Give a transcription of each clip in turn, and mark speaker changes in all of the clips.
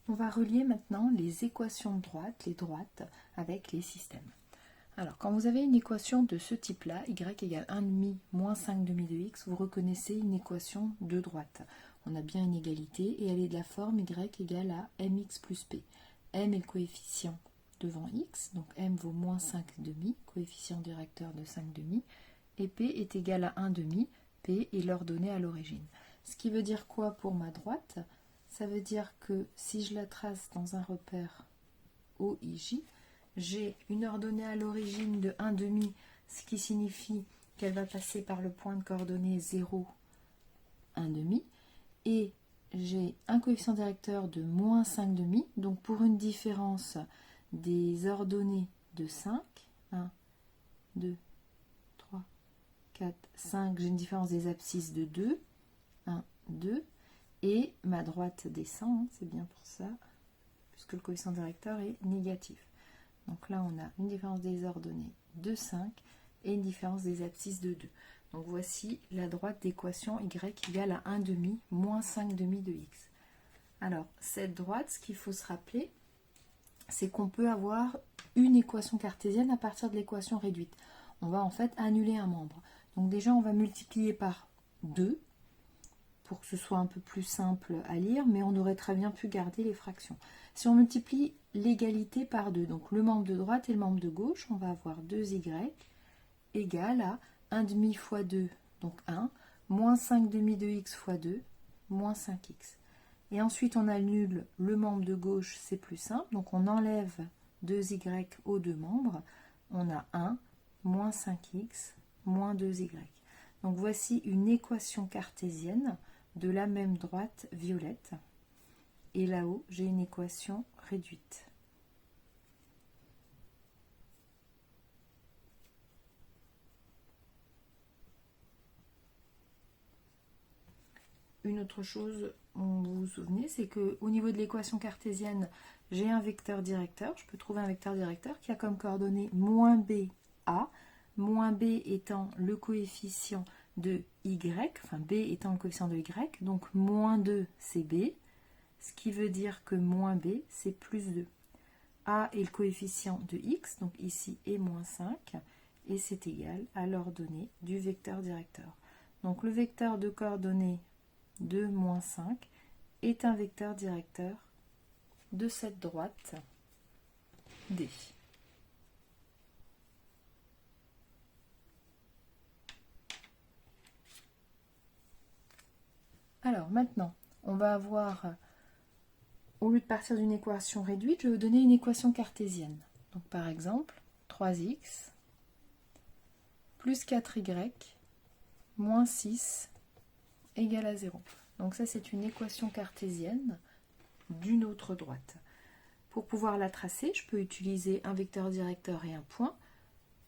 Speaker 1: On va relier maintenant les équations de droite, les droites, avec les systèmes. Alors, quand vous avez une équation de ce type-là, y égale 1,5 moins 5 demi de x, vous reconnaissez une équation de droite. On a bien une égalité et elle est de la forme y égale à mx plus p. M est le coefficient devant x, donc m vaut moins 5 demi, coefficient directeur de 5 demi, et p est égal à 1 demi, p est l'ordonnée à l'origine. Ce qui veut dire quoi pour ma droite? Ça veut dire que si je la trace dans un repère OIJ, j'ai une ordonnée à l'origine de 1 demi, ce qui signifie qu'elle va passer par le point de coordonnées 0, 1 demi, et j'ai un coefficient directeur de moins 5 demi, donc pour une différence des ordonnées de 5, 1, 2, 3, 4, 5, j'ai une différence des abscisses de 2, 1, 2, et ma droite descend, c'est bien pour ça, puisque le coefficient directeur est négatif. Donc là, on a une différence des ordonnées de 5 et une différence des abscisses de 2. Donc voici la droite d'équation y égale à 1 demi moins 5 demi de x. Alors, cette droite, ce qu'il faut se rappeler, c'est qu'on peut avoir une équation cartésienne à partir de l'équation réduite. On va en fait annuler un membre. Donc déjà, on va multiplier par 2 pour que ce soit un peu plus simple à lire, mais on aurait très bien pu garder les fractions. Si on multiplie l'égalité par 2, donc le membre de droite et le membre de gauche, on va avoir 2y égale à 1 demi fois 2, donc 1, moins 5 demi de x fois 2, moins 5x. Et ensuite, on annule le membre de gauche, c'est plus simple, donc on enlève 2y aux deux membres, on a 1, moins 5x, moins 2y. Donc voici une équation cartésienne de la même droite violette. Et là-haut, j'ai une équation réduite. Une autre chose, vous vous souvenez, c'est qu'au niveau de l'équation cartésienne, j'ai un vecteur directeur. Je peux trouver un vecteur directeur qui a comme coordonnée moins b, a, moins b étant le coefficient de y, enfin b étant le coefficient de y, donc moins 2 c'est b, ce qui veut dire que moins b c'est plus 2. A est le coefficient de x, donc ici est moins 5, et c'est égal à l'ordonnée du vecteur directeur. Donc le vecteur de coordonnées de moins 5 est un vecteur directeur de cette droite D. Alors maintenant, on va avoir, au lieu de partir d'une équation réduite, je vais vous donner une équation cartésienne. Donc par exemple, 3x plus 4y moins 6 égale à 0. Donc ça, c'est une équation cartésienne d'une autre droite. Pour pouvoir la tracer, je peux utiliser un vecteur directeur et un point.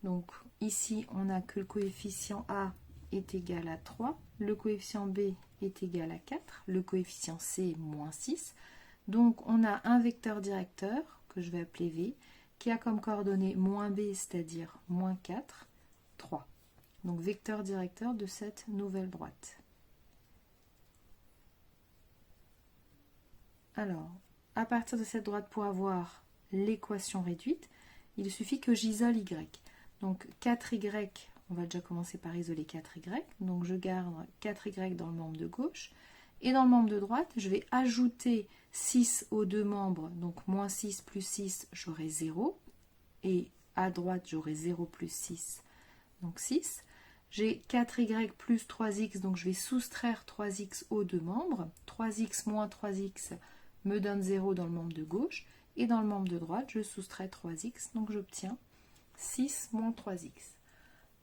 Speaker 1: Donc ici, on a que le coefficient A est égal à 3, le coefficient B est égal à 4, le coefficient C moins 6. Donc on a un vecteur directeur, que je vais appeler V, qui a comme coordonnée moins B, c'est-à-dire moins 4, 3. Donc vecteur directeur de cette nouvelle droite. Alors, à partir de cette droite, pour avoir l'équation réduite, il suffit que j'isole y. Donc 4y, on va déjà commencer par isoler 4y. Donc je garde 4y dans le membre de gauche. Et dans le membre de droite, je vais ajouter 6 aux deux membres. Donc moins 6 plus 6, j'aurai 0. Et à droite, j'aurai 0 plus 6, donc 6. J'ai 4y plus 3x, donc je vais soustraire 3x aux deux membres. 3x moins 3x me donne 0 dans le membre de gauche. Et dans le membre de droite, je soustrais 3x, donc j'obtiens 6 moins 3x.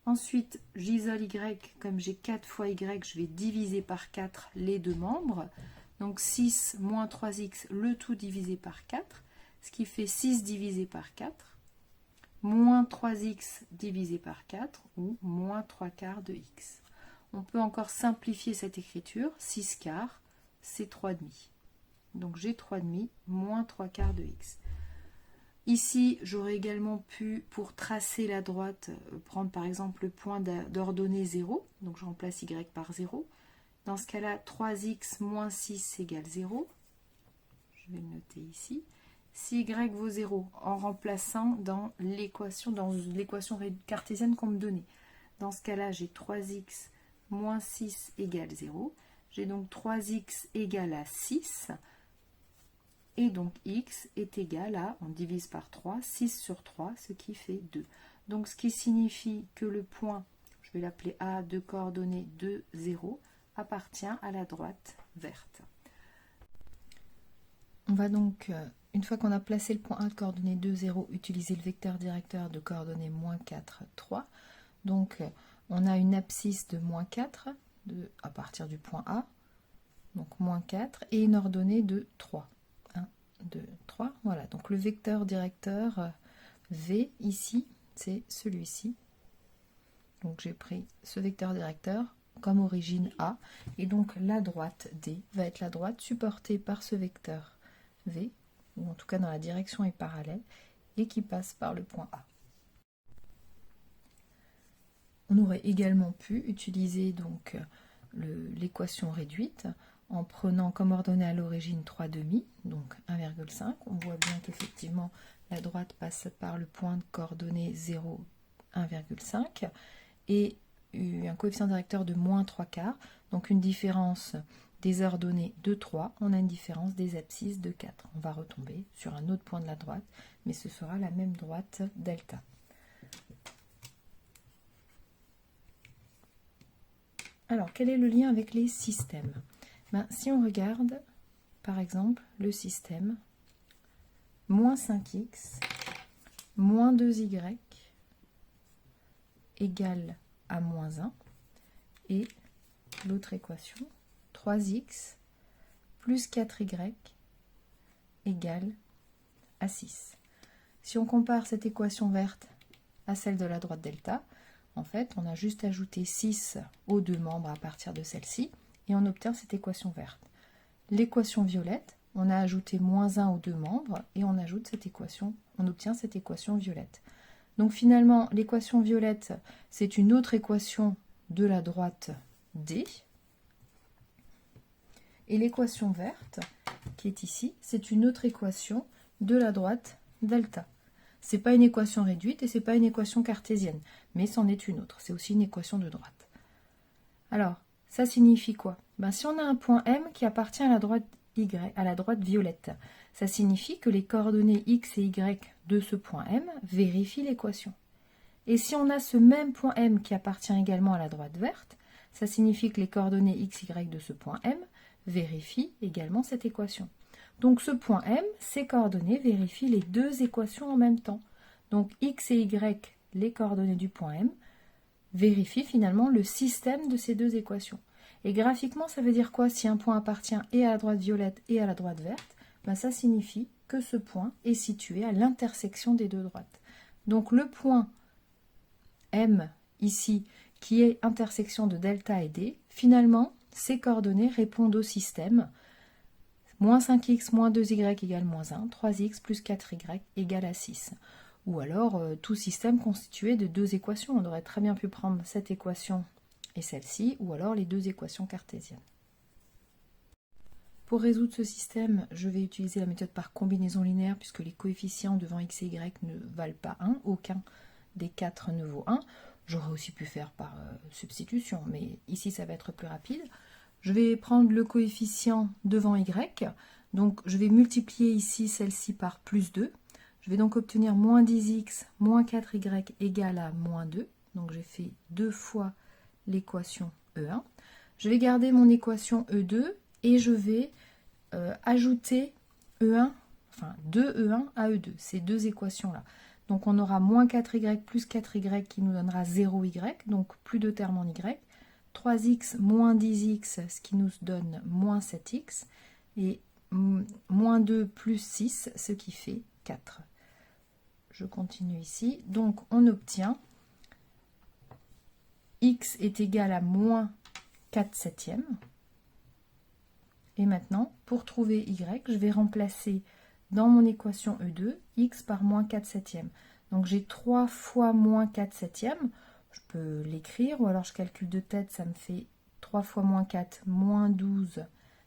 Speaker 1: Ensuite, j'isole y, comme j'ai 4 fois y, je vais diviser par 4 les deux membres. Donc 6 moins 3x, le tout divisé par 4, ce qui fait 6 divisé par 4, moins 3x divisé par 4, ou moins 3 quarts de x. On peut encore simplifier cette écriture, 6 quarts, c'est 3 demi. Donc j'ai 3 demi moins 3 quarts de x. Ici, j'aurais également pu, pour tracer la droite, prendre par exemple le point d'ordonnée 0. Donc je remplace y par 0. Dans ce cas-là, 3x moins 6 égale 0. Je je vais le noter ici. Si y vaut 0, en remplaçant dans l'équation cartésienne qu'on me donnait. Dans ce cas-là, j'ai 3x moins 6 égale 0. J'ai donc 3x égale à 6. Et donc x est égal à, on divise par 3, 6 sur 3, ce qui fait 2. Donc ce qui signifie que le point, je vais l'appeler A de coordonnées 2, 0, appartient à la droite verte. On va donc, une fois qu'on a placé le point A de coordonnées 2, 0, utiliser le vecteur directeur de coordonnées moins 4, 3. Donc on a une abscisse de moins 4 à partir du point A, donc moins 4, et une ordonnée de 3. 1, 2, 3, voilà. Donc le vecteur directeur V ici, c'est celui-ci. Donc j'ai pris ce vecteur directeur comme origine A, et donc la droite D va être la droite supportée par ce vecteur V, ou en tout cas dans la direction est parallèle, et qui passe par le point A. On aurait également pu utiliser donc l'équation réduite en prenant comme ordonnée à l'origine 3 demi, donc 1,5. On voit bien qu'effectivement la droite passe par le point de coordonnées 0, 1,5 et un coefficient directeur de moins 3 quarts, donc une différence des ordonnées de 3, on a une différence des abscisses de 4. On va retomber sur un autre point de la droite, mais ce sera la même droite delta. Alors, quel est le lien avec les systèmes? Si on regarde, par exemple, le système moins 5x moins 2y égale à moins 1, et l'autre équation, 3x plus 4y égale à 6. Si on compare cette équation verte à celle de la droite delta, en fait, on a juste ajouté 6 aux deux membres à partir de celle-ci, et on obtient cette équation verte. L'équation violette, on a ajouté moins 1 aux deux membres, et on obtient cette équation violette. Donc finalement, l'équation violette, c'est une autre équation de la droite D, et l'équation verte, qui est ici, c'est une autre équation de la droite delta. Ce n'est pas une équation réduite et ce n'est pas une équation cartésienne, mais c'en est une autre. C'est aussi une équation de droite. Alors, ça signifie quoi? Si on a un point M qui appartient à la droite Y, à la droite violette, ça signifie que les coordonnées X et Y de ce point M vérifient l'équation. Et si on a ce même point M qui appartient également à la droite verte, ça signifie que les coordonnées X, Y de ce point M vérifient également cette équation. Donc ce point M, ses coordonnées vérifient les deux équations en même temps. Donc X et Y, les coordonnées du point M, vérifient finalement le système de ces deux équations. Et graphiquement, ça veut dire quoi? Si un point appartient et à la droite violette et à la droite verte, ça signifie que ce point est situé à l'intersection des deux droites. Donc le point M, ici, qui est intersection de delta et D, finalement, ces coordonnées répondent au système moins 5x moins 2y égale moins 1, 3x plus 4y égale à 6. Ou alors tout système constitué de deux équations. On aurait très bien pu prendre cette équation et celle-ci, ou alors les deux équations cartésiennes. Pour résoudre ce système, je vais utiliser la méthode par combinaison linéaire, puisque les coefficients devant x et y ne valent pas 1, aucun des 4 ne vaut 1. J'aurais aussi pu faire par substitution, mais ici ça va être plus rapide. Je vais prendre le coefficient devant y, donc je vais multiplier ici celle-ci par plus 2. Je vais donc obtenir moins 10x moins 4y égale à moins 2. Donc j'ai fait 2 fois l'équation E1. Je vais garder mon équation E2 et je vais ajouter E1, enfin 2E1 à E2, ces deux équations-là. Donc on aura moins 4y plus 4y qui nous donnera 0y, donc plus de termes en y. 3x moins 10x, ce qui nous donne moins 7x. Et moins 2 plus 6, ce qui fait 4. Je continue ici. Donc on obtient x est égal à moins 4 septièmes. Et maintenant, pour trouver y, je vais remplacer dans mon équation E2, x par moins 4 septièmes. Donc j'ai 3 fois moins 4 septièmes. Je peux l'écrire, ou alors je calcule de tête, ça me fait 3 fois moins 4, moins 12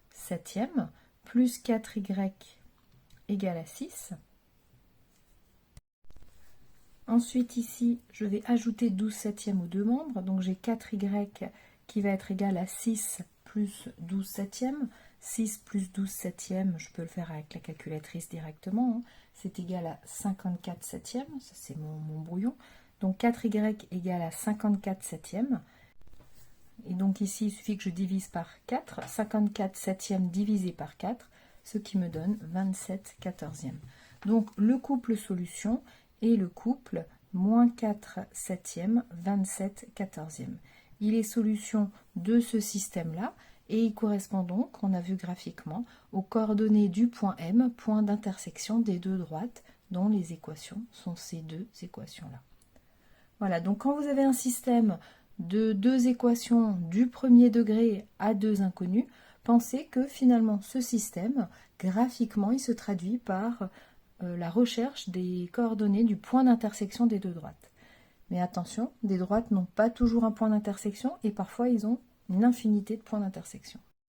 Speaker 1: septièmes, plus 4y égale à 6. Ensuite ici, je vais ajouter 12 septièmes aux deux membres, donc j'ai 4y qui va être égal à 6 plus 12 septièmes. 6 plus 12 septièmes, je peux le faire avec la calculatrice directement, hein. C'est égal à 54 septièmes, ça c'est mon brouillon. Donc 4y égale à 54 septièmes. Et donc ici, il suffit que je divise par 4, 54 septièmes divisé par 4, ce qui me donne 27 quatorzièmes. Donc le couple solution est le couple moins 4 septièmes, 27 quatorzièmes. Il est solution de ce système-là, et il correspond donc, on a vu graphiquement, aux coordonnées du point M, point d'intersection des deux droites, dont les équations sont ces deux équations-là. Voilà, donc quand vous avez un système de deux équations du premier degré à deux inconnus, pensez que finalement ce système, graphiquement, il se traduit par la recherche des coordonnées du point d'intersection des deux droites. Mais attention, des droites n'ont pas toujours un point d'intersection et parfois ils ont une infinité de points d'intersection.